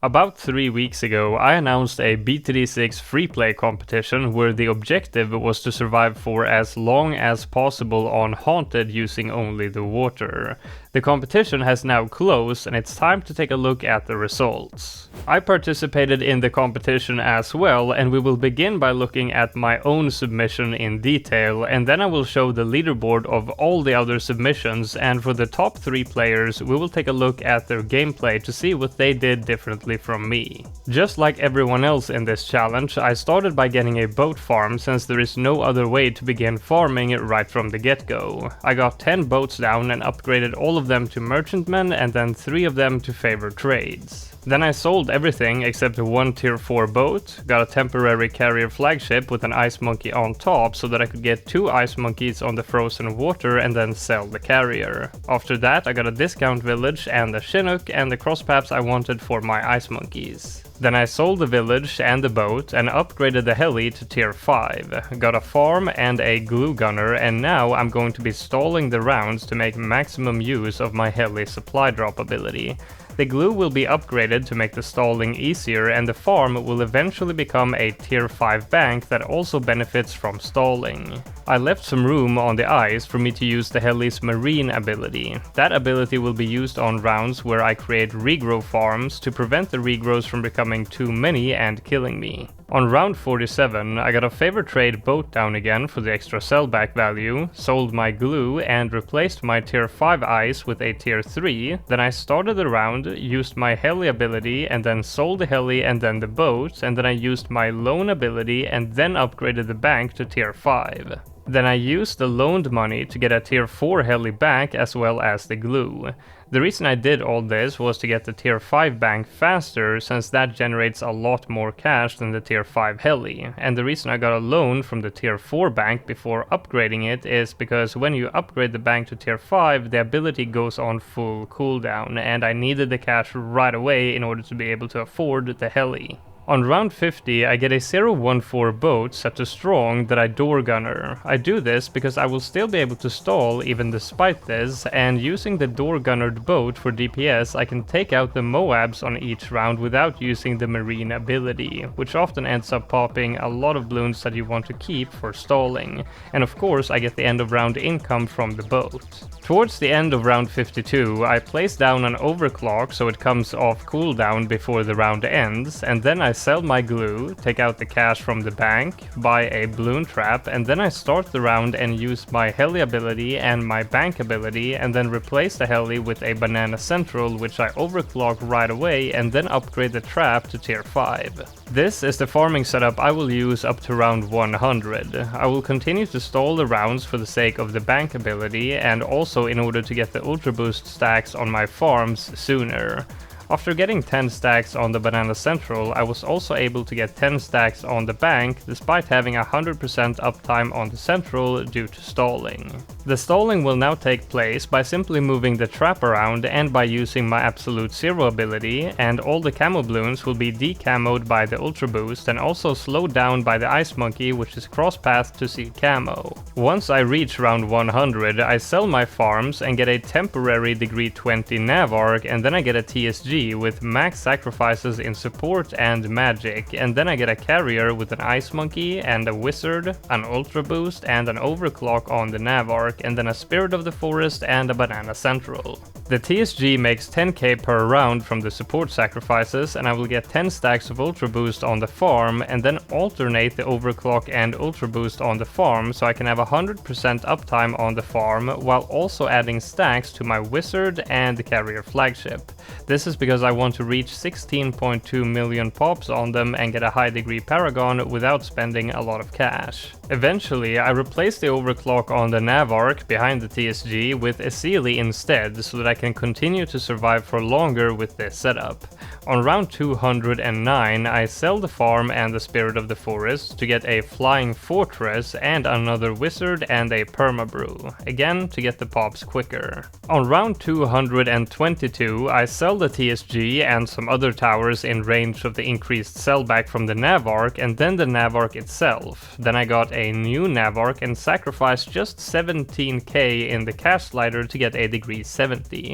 About 3 weeks ago, I announced a BTD6 Freeplay competition where the objective was to survive for as long as possible on Haunted using only the water. The competition has now closed and it's time to take a look at the results. I participated in the competition as well, and we will begin by looking at my own submission in detail, and then I will show the leaderboard of all the other submissions, and for the top 3 players we will take a look at their gameplay to see what they did differently from me. Just like everyone else in this challenge, I started by getting a boat farm since there is no other way to begin farming it right from the get-go. I got 10 boats down and upgraded all of them to merchantmen and then 3 of them to favor trades. Then I sold everything except one tier 4 boat, got a temporary carrier flagship with an ice monkey on top so that I could get 2 ice monkeys on the frozen water and then sell the carrier. After that I got a discount village and a chinook and the crosspaps I wanted for my ice monkeys. Then I sold the village and the boat and upgraded the heli to tier 5, got a farm and a glue gunner, and now I'm going to be stalling the rounds to make maximum use of my heli supply drop ability. The glue will be upgraded to make the stalling easier, and the farm will eventually become a tier 5 bank that also benefits from stalling. I left some room on the ice for me to use the heli's marine ability. That ability will be used on rounds where I create regrow farms to prevent the regrows from becoming too many and killing me. On round 47, I got a favor trade boat down again for the extra sellback value, sold my glue and replaced my tier 5 ice with a tier 3, then I started the round, used my heli ability and then sold the heli and then the boat, and then I used my loan ability and then upgraded the bank to tier 5. Then I used the loaned money to get a tier 4 heli back as well as the glue. The reason I did all this was to get the tier 5 bank faster, since that generates a lot more cash than the tier 5 heli, and the reason I got a loan from the tier 4 bank before upgrading it is because when you upgrade the bank to tier 5, the ability goes on full cooldown, and I needed the cash right away in order to be able to afford the heli. On round 50, I get a 014 boat set to strong that I door gunner. I do this because I will still be able to stall even despite this, and using the door gunnered boat for DPS I can take out the Moabs on each round without using the marine ability, which often ends up popping a lot of bloons that you want to keep for stalling. And of course I get the end of round income from the boat. Towards the end of round 52, I place down an overclock so it comes off cooldown before the round ends, and then I sell my glue, take out the cash from the bank, buy a bloon trap, and then I start the round and use my heli ability and my bank ability, and then replace the heli with a banana central, which I overclock right away and then upgrade the trap to tier 5. This is the farming setup I will use up to round 100. I will continue to stall the rounds for the sake of the bank ability and also in order to get the ultra boost stacks on my farms sooner. After getting 10 stacks on the Banana Central, I was also able to get 10 stacks on the bank, despite having 100% uptime on the Central due to stalling. The stalling will now take place by simply moving the trap around and by using my Absolute Zero ability, and all the camo bloons will be decamoed by the Ultra Boost and also slowed down by the Ice Monkey, which is cross-pathed to see camo. Once I reach round 100, I sell my farms and get a temporary degree 20 nav arc, and then I get a TSG with max sacrifices in support and magic, and then I get a carrier with an ice monkey and a wizard, an ultra boost and an overclock on the nav arc, and then a spirit of the forest and a banana central. The TSG makes 10k per round from the support sacrifices, and I will get 10 stacks of ultra boost on the farm and then alternate the overclock and ultra boost on the farm so I can have 100% uptime on the farm while also adding stacks to my wizard and the carrier flagship. This is because I want to reach 16.2 million pops on them and get a high degree paragon without spending a lot of cash. Eventually, I replaced the overclock on the nav arc behind the TSG with a Sealy instead so that I can continue to survive for longer with this setup. On round 209, I sell the farm and the Spirit of the Forest to get a Flying Fortress and another Wizard and a Permabrew, again to get the pops quicker. On round 222, I sell the TSG and some other towers in range of the increased sellback from the nav arc and then the nav arc itself. Then I got a new nav arc and sacrificed just 17k in the cash slider to get a degree 70.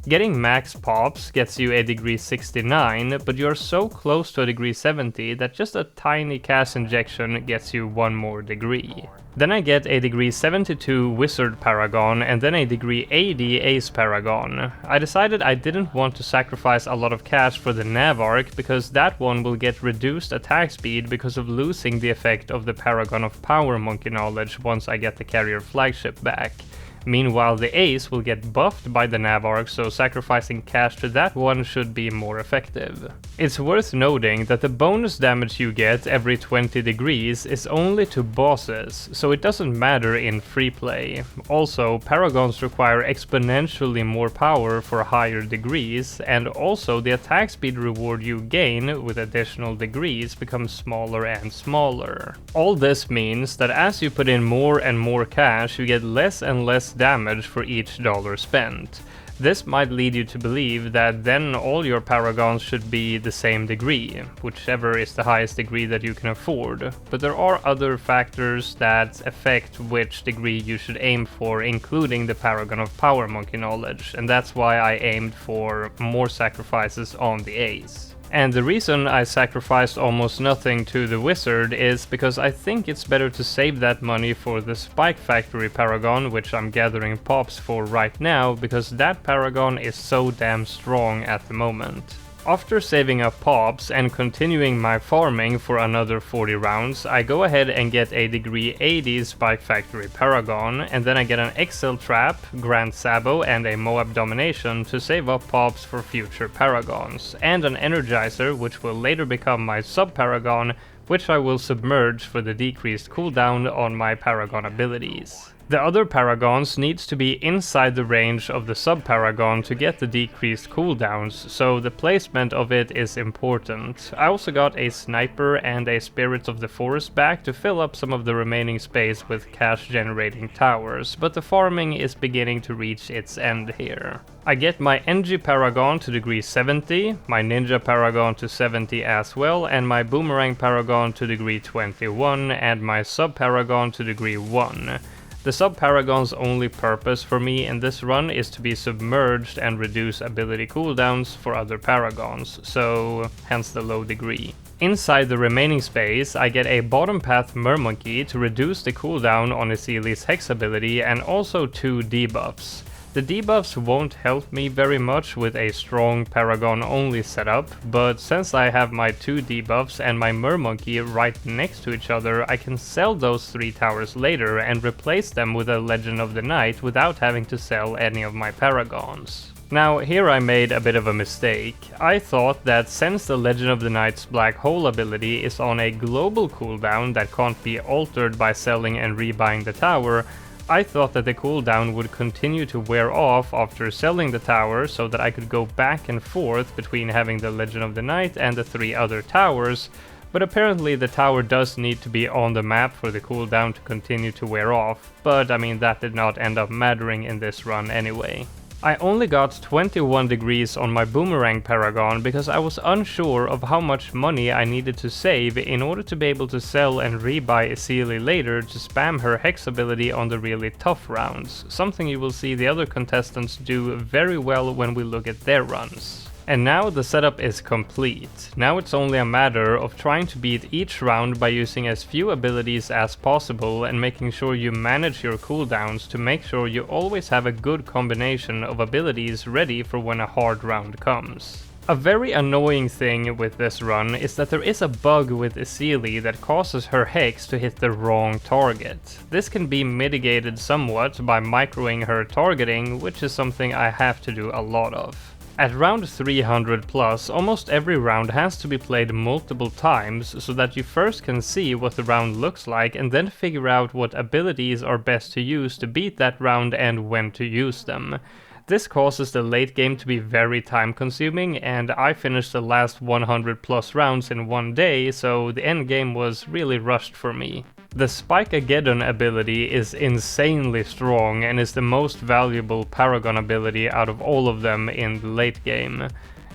Getting max pops gets you a degree 69, but you're so close to a degree 70 that just a tiny cast injection gets you one more degree. Then I get a degree 72 Wizard Paragon and then a degree 80 Ace Paragon. I decided I didn't want to sacrifice a lot of cash for the Nav Arc because that one will get reduced attack speed because of losing the effect of the Paragon of Power Monkey Knowledge once I get the Carrier Flagship back. Meanwhile, the Ace will get buffed by the Nav Arc, so sacrificing cash to that one should be more effective. It's worth noting that the bonus damage you get every 20 degrees is only to bosses, so it doesn't matter in Freeplay. Also, Paragons require exponentially more power for higher degrees, and also the attack speed reward you gain with additional degrees becomes smaller and smaller. All this means that as you put in more and more cash, you get less and less damage for each dollar spent. This might lead you to believe that then all your Paragons should be the same degree, whichever is the highest degree that you can afford, but there are other factors that affect which degree you should aim for, including the Paragon of Power Monkey Knowledge, and that's why I aimed for more sacrifices on the Ace. And the reason I sacrificed almost nothing to the Wizard is because I think it's better to save that money for the Spike Factory Paragon, which I'm gathering pops for right now, because that Paragon is so damn strong at the moment. After saving up pops and continuing my farming for another 40 rounds, I go ahead and get a degree 80 Spike Factory Paragon, and then I get an Excel Trap, Grand Sabo, and a Moab Domination to save up pops for future Paragons, and an Energizer, which will later become my Sub-Paragon, which I will submerge for the decreased cooldown on my Paragon abilities. The other Paragons needs to be inside the range of the Sub-Paragon to get the decreased cooldowns, so the placement of it is important. I also got a Sniper and a Spirits of the Forest back to fill up some of the remaining space with cash generating towers, but the farming is beginning to reach its end here. I get my NG Paragon to degree 70, my Ninja Paragon to 70 as well, and my Boomerang Paragon to degree 21, and my Sub-Paragon to degree 1. The Sub-Paragon's only purpose for me in this run is to be submerged and reduce ability cooldowns for other Paragons, so hence the low degree. Inside the remaining space, I get a Bottom Path Mermonkey to reduce the cooldown on Isili's Hex ability and also 2 debuffs. The debuffs won't help me very much with a strong Paragon only setup, but since I have my 2 debuffs and my Mermonkey right next to each other, I can sell those 3 towers later and replace them with a Legend of the Night without having to sell any of my Paragons. Now, here I made a bit of a mistake. I thought that since the Legend of the Night's Black Hole ability is on a global cooldown that can't be altered by selling and rebuying the tower, I thought that the cooldown would continue to wear off after selling the tower so that I could go back and forth between having the Legend of the Night and the 3 other towers, but apparently the tower does need to be on the map for the cooldown to continue to wear off, but I mean that did not end up mattering in this run anyway. I only got 21 degrees on my Boomerang Paragon because I was unsure of how much money I needed to save in order to be able to sell and rebuy Isili later to spam her Hex ability on the really tough rounds, something you will see the other contestants do very well when we look at their runs. And now the setup is complete. Now it's only a matter of trying to beat each round by using as few abilities as possible and making sure you manage your cooldowns to make sure you always have a good combination of abilities ready for when a hard round comes. A very annoying thing with this run is that there is a bug with Isili that causes her Hex to hit the wrong target. This can be mitigated somewhat by microing her targeting, which is something I have to do a lot of. At round 300 plus, almost every round has to be played multiple times so that you first can see what the round looks like and then figure out what abilities are best to use to beat that round and when to use them. This causes the late game to be very time consuming, and I finished the last 100 plus rounds in one day, so the end game was really rushed for me. The Spike-Ageddon ability is insanely strong and is the most valuable Paragon ability out of all of them in the late game.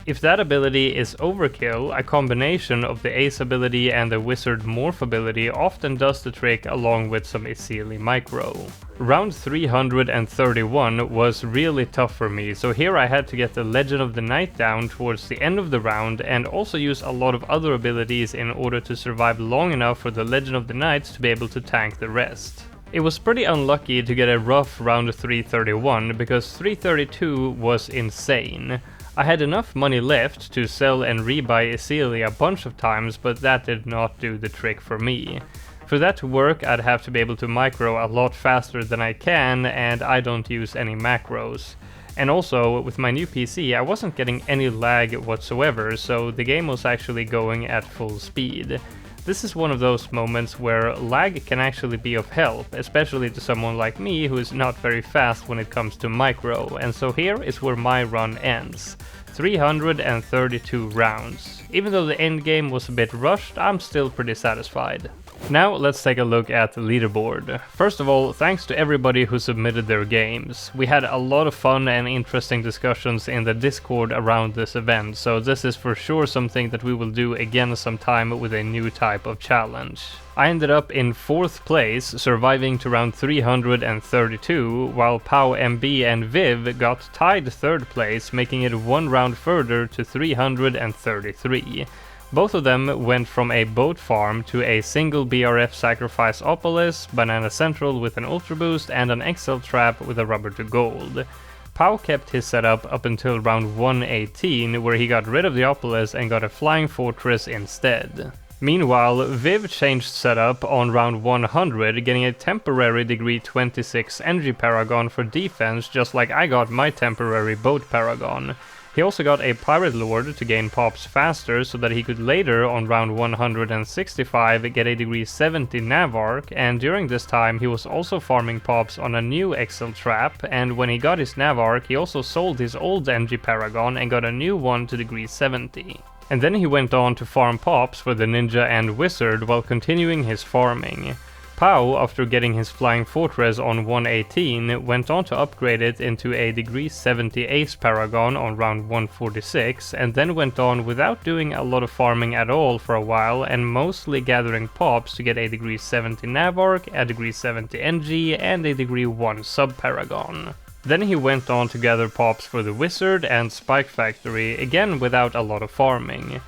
If that ability is overkill, a combination of the Ace ability and the Wizard Morph ability often does the trick along with some Isili Micro. Round 331 was really tough for me, so here I had to get the Legend of the Night down towards the end of the round and also use a lot of other abilities in order to survive long enough for the Legend of the Night to be able to tank the rest. It was pretty unlucky to get a rough round 331 because 332 was insane. I had enough money left to sell and rebuy Isili a bunch of times, but that did not do the trick for me. For that to work, I'd have to be able to micro a lot faster than I can, and I don't use any macros. And also, with my new PC, I wasn't getting any lag whatsoever, so the game was actually going at full speed. This is one of those moments where lag can actually be of help, especially to someone like me who is not very fast when it comes to micro, and so here is where my run ends. 332 rounds. Even though the endgame was a bit rushed, I'm still pretty satisfied. Now let's take a look at the leaderboard. First of all, thanks to everybody who submitted their games. We had a lot of fun and interesting discussions in the Discord around this event, so this is for sure something that we will do again sometime with a new type of challenge. I ended up in 4th place, surviving to round 332, while Pau MB and Viv got tied 3rd place, making it 1 round further to 333. Both of them went from a boat farm to a single BRF sacrifice Opolis, Banana Central with an Ultra Boost, and an XL Trap with a Rubber to Gold. Pau kept his setup up until round 118, where he got rid of the Opolis and got a Flying Fortress instead. Meanwhile, Viv changed setup on round 100, getting a temporary degree 26 Energy Paragon for defense, just like I got my temporary Boat Paragon. He also got a Pirate Lord to gain pops faster so that he could later on round 165 get a degree 70 Navark, and during this time he was also farming pops on a new XL Trap, and when he got his Navark he also sold his old Energy Paragon and got a new one to degree 70. And then he went on to farm pops for the Ninja and Wizard while continuing his farming. Pau, after getting his Flying Fortress on 118, went on to upgrade it into a degree 70 Ace Paragon on round 146, and then went on without doing a lot of farming at all for a while, and mostly gathering pops to get a degree 70 Navark, a degree 70 NG, and a degree 1 Sub Paragon. Then he went on to gather pops for the Wizard and Spike Factory, again without a lot of farming.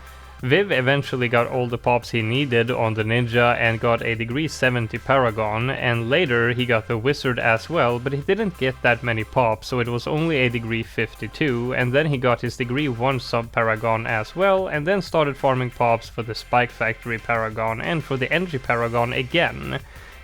Viv eventually got all the pops he needed on the Ninja and got a degree 70 Paragon, and later he got the Wizard as well, but he didn't get that many pops, so it was only a degree 52, and then he got his degree 1 Sub Paragon as well, and then started farming pops for the Spike Factory Paragon and for the Energy Paragon again.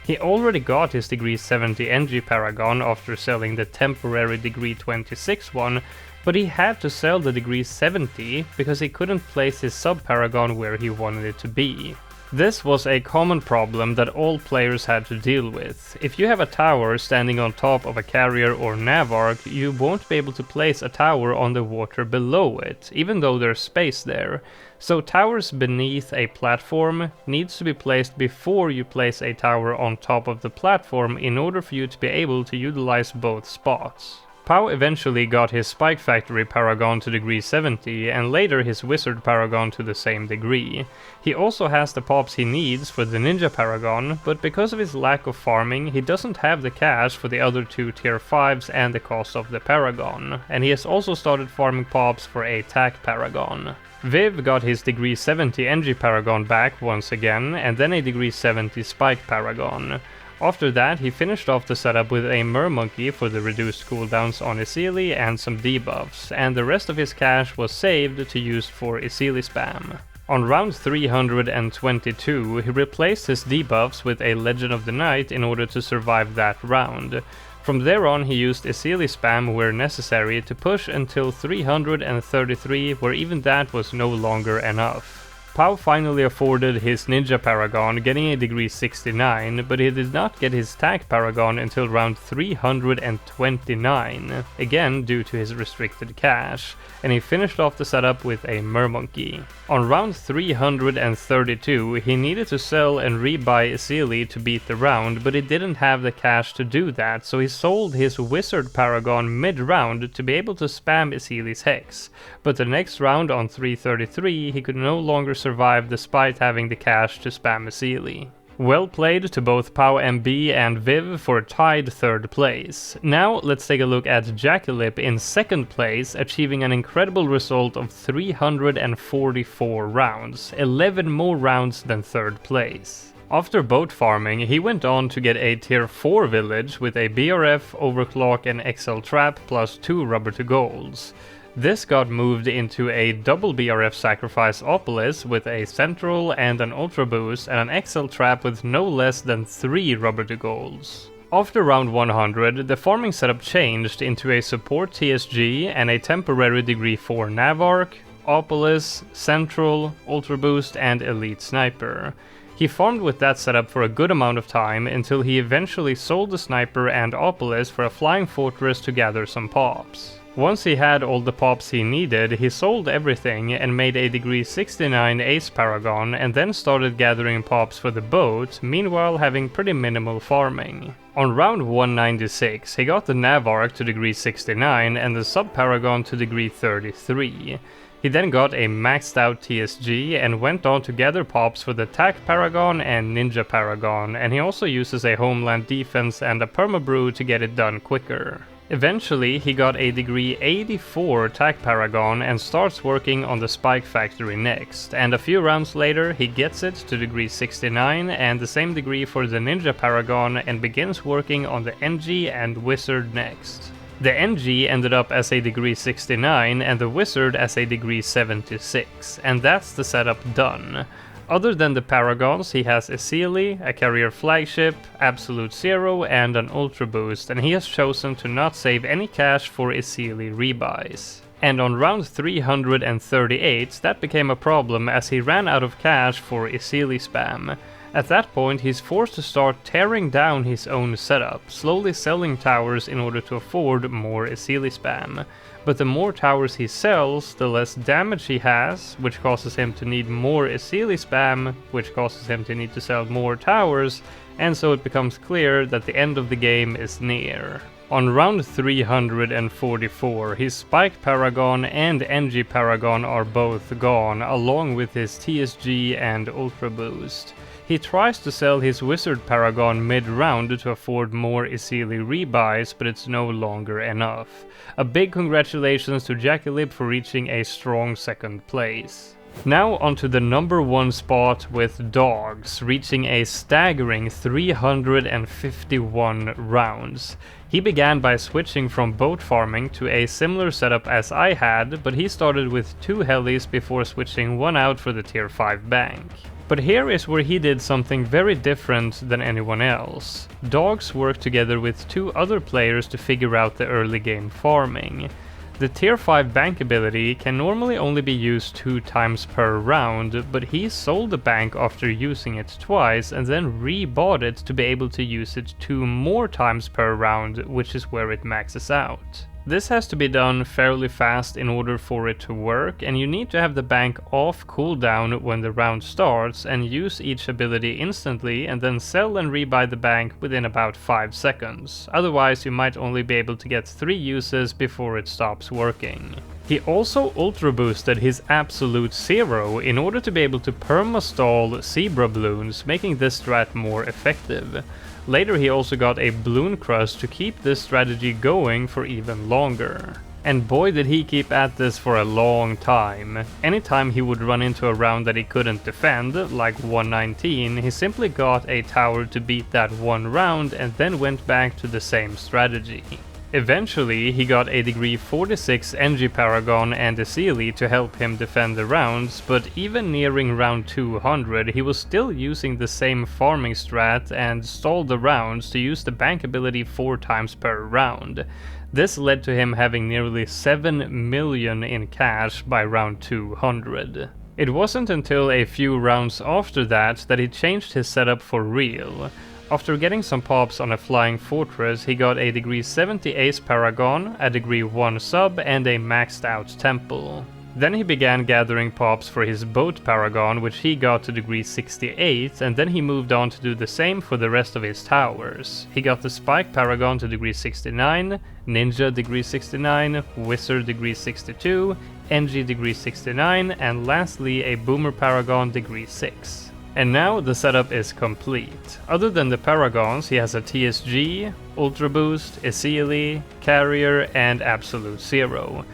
He already got his degree 70 Energy Paragon after selling the temporary degree 26 one, but he had to sell the degree 70 because he couldn't place his sub-paragon where he wanted it to be. This was a common problem that all players had to deal with. If you have a tower standing on top of a carrier or Navark, you won't be able to place a tower on the water below it, even though there's space there. So towers beneath a platform needs to be placed before you place a tower on top of the platform in order for you to be able to utilize both spots. Pau eventually got his Spike Factory Paragon to degree 70, and later his Wizard Paragon to the same degree. He also has the pops he needs for the Ninja Paragon, but because of his lack of farming, he doesn't have the cash for the other two tier 5s and the cost of the Paragon, and he has also started farming pops for a TAC Paragon. Viv got his degree 70 Energy Paragon back once again, and then a degree 70 Spike Paragon. After that, he finished off the setup with a Mermonkey for the reduced cooldowns on Isili and some debuffs, and the rest of his cash was saved to use for Isili spam. On round 322, he replaced his debuffs with a Legend of the Night in order to survive that round. From there on, he used Isili spam where necessary to push until 333, where even that was no longer enough. Pau finally afforded his Ninja Paragon, getting a degree 69, but he did not get his Tac Paragon until round 329, again due to his restricted cash, and he finished off the setup with a Mermonkey. On round 332, he needed to sell and rebuy Sealy to beat the round, but he didn't have the cash to do that, so he sold his Wizard Paragon mid-round to be able to spam Sealy's Hex. But the next round on 333, he could no longer survive despite having the cash to spam Sealy. Well played to both Pau MB and Viv for tied 3rd place. Now let's take a look at Jackalip in 2nd place, achieving an incredible result of 344 rounds, 11 more rounds than 3rd place. After boat farming, he went on to get a tier 4 village with a BRF, Overclock and XL Trap plus 2 rubber to golds. This got moved into a double BRF sacrifice Opolis with a Central and an Ultra Boost and an XL Trap with no less than 3 rubber to golds. After round 100, the farming setup changed into a support TSG and a temporary degree 4 Navark, Opolis, Central, Ultra Boost and Elite Sniper. He farmed with that setup for a good amount of time until he eventually sold the Sniper and Opolis for a Flying Fortress to gather some pops. Once he had all the pops he needed, he sold everything and made a degree 69 Ace Paragon and then started gathering pops for the boat, meanwhile having pretty minimal farming. On round 196, he got the Navark to degree 69 and the Sub Paragon to degree 33. He then got a maxed out TSG and went on to gather pops for the Tac Paragon and Ninja Paragon, and he also uses a Homeland Defense and a Permabrew to get it done quicker. Eventually, he got a degree 84 Tac Paragon and starts working on the Spike Factory next, and a few rounds later he gets it to degree 69 and the same degree for the Ninja Paragon and begins working on the NG and Wizard next. The NG ended up as a degree 69 and the Wizard as a degree 76, and that's the setup done. Other than the Paragons, he has a Sealy, a Carrier Flagship, Absolute Zero, and an Ultra Boost, and he has chosen to not save any cash for his Sealy rebuys. And on round 338, that became a problem as he ran out of cash for his Sealy spam. At that point, he's forced to start tearing down his own setup, slowly selling towers in order to afford more Sealy spam. But the more towers he sells, the less damage he has, which causes him to need more Sealy spam, which causes him to need to sell more towers, and so it becomes clear that the end of the game is near. On round 344, his Spike Paragon and NG Paragon are both gone, along with his TSG and Ultra Boost. He tries to sell his Wizard Paragon mid-round to afford more Sealy rebuys, but it's no longer enough. A big congratulations to Jackalip for reaching a strong 2nd place. Now onto the number 1 spot with Dogs, reaching a staggering 351 rounds. He began by switching from boat farming to a similar setup as I had, but he started with 2 helis before switching one out for the tier 5 bank. But here is where he did something very different than anyone else. Dogs worked together with 2 other players to figure out the early game farming. The tier 5 bank ability can normally only be used 2 times per round, but he sold the bank after using it twice and then rebought it to be able to use it 2 more times per round, which is where it maxes out. This has to be done fairly fast in order for it to work, and you need to have the bank off cooldown when the round starts and use each ability instantly and then sell and rebuy the bank within about 5 seconds. Otherwise you might only be able to get 3 uses before it stops working. He also ultra boosted his Absolute Zero in order to be able to perma-stall Zebra Bloons, making this strat more effective. Later he also got a Bloon Crust to keep this strategy going for even longer. And boy did he keep at this for a long time. Anytime he would run into a round that he couldn't defend, like 119, he simply got a tower to beat that one round and then went back to the same strategy. Eventually, he got a degree 46 NG Paragon and a Sealy to help him defend the rounds, but even nearing round 200, he was still using the same farming strat and stalled the rounds to use the bank ability 4 times per round. This led to him having nearly 7 million in cash by round 200. It wasn't until a few rounds after that he changed his setup for real. After getting some pops on a flying fortress, he got a degree 70 ace paragon, a degree 1 sub, and a maxed out temple. Then he began gathering pops for his boat paragon, which he got to degree 68, and then he moved on to do the same for the rest of his towers. He got the spike paragon to degree 69, ninja degree 69, wizard degree 62, NG degree 69, and lastly a boomer paragon degree 6. And now the setup is complete. Other than the paragons, he has a TSG, Ultra Boost, Isili, Carrier, and Absolute Zero.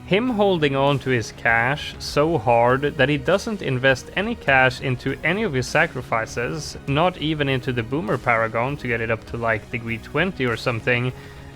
Him holding on to his cash so hard that he doesn't invest any cash into any of his sacrifices, not even into the Boomer Paragon to get it up to like degree 20 or something,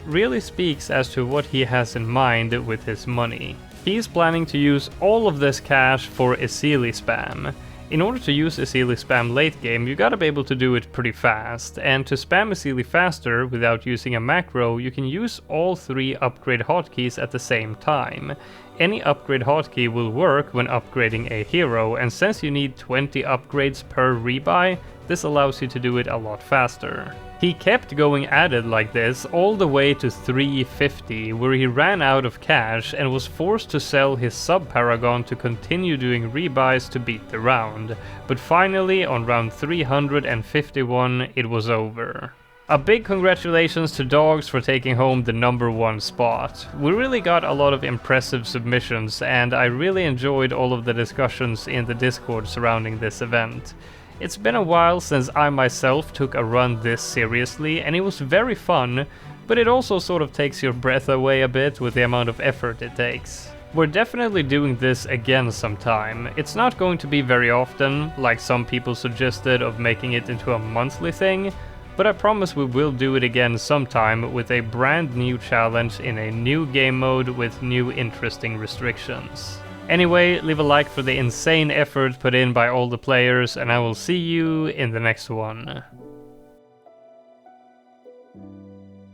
really speaks as to what he has in mind with his money. He's planning to use all of this cash for Isili spam. In order to use Isili spam late game, you gotta be able to do it pretty fast, and to spam Isili faster without using a macro, you can use all 3 upgrade hotkeys at the same time. Any upgrade hotkey will work when upgrading a hero, and since you need 20 upgrades per rebuy, this allows you to do it a lot faster. He kept going at it like this all the way to 350, where he ran out of cash and was forced to sell his sub-paragon to continue doing rebuys to beat the round. But finally, on round 351, it was over. A big congratulations to Dogs for taking home the #1 spot. We really got a lot of impressive submissions, and I really enjoyed all of the discussions in the Discord surrounding this event. It's been a while since I myself took a run this seriously, and it was very fun, but it also sort of takes your breath away a bit with the amount of effort it takes. We're definitely doing this again sometime. It's not going to be very often, like some people suggested of making it into a monthly thing, but I promise we will do it again sometime with a brand new challenge in a new game mode with new interesting restrictions. Anyway, leave a like for the insane effort put in by all the players, and I will see you in the next one.